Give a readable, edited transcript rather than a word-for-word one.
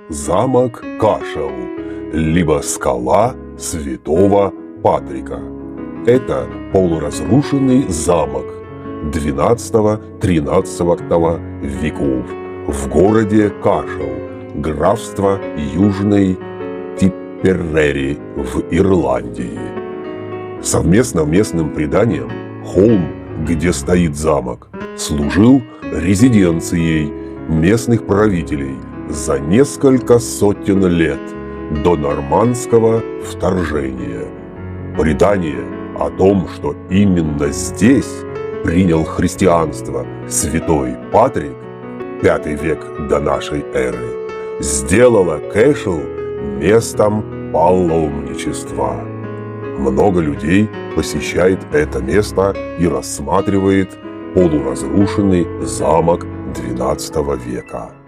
замок Кашел, либо скала Святого Патрика. Это полуразрушенный замок XII-XIII веков в городе Кашел, графство Южной Типперери в Ирландии. Совместно местным преданиям, холм, где стоит замок, служил резиденцией местных правителей за несколько сотен лет до нормандского вторжения. Предание о том, что именно здесь принял христианство святой Патрик, V век до нашей эры, сделало Кэшел местом паломничества. Много людей посещает это место и рассматривает полуразрушенный замок XII века.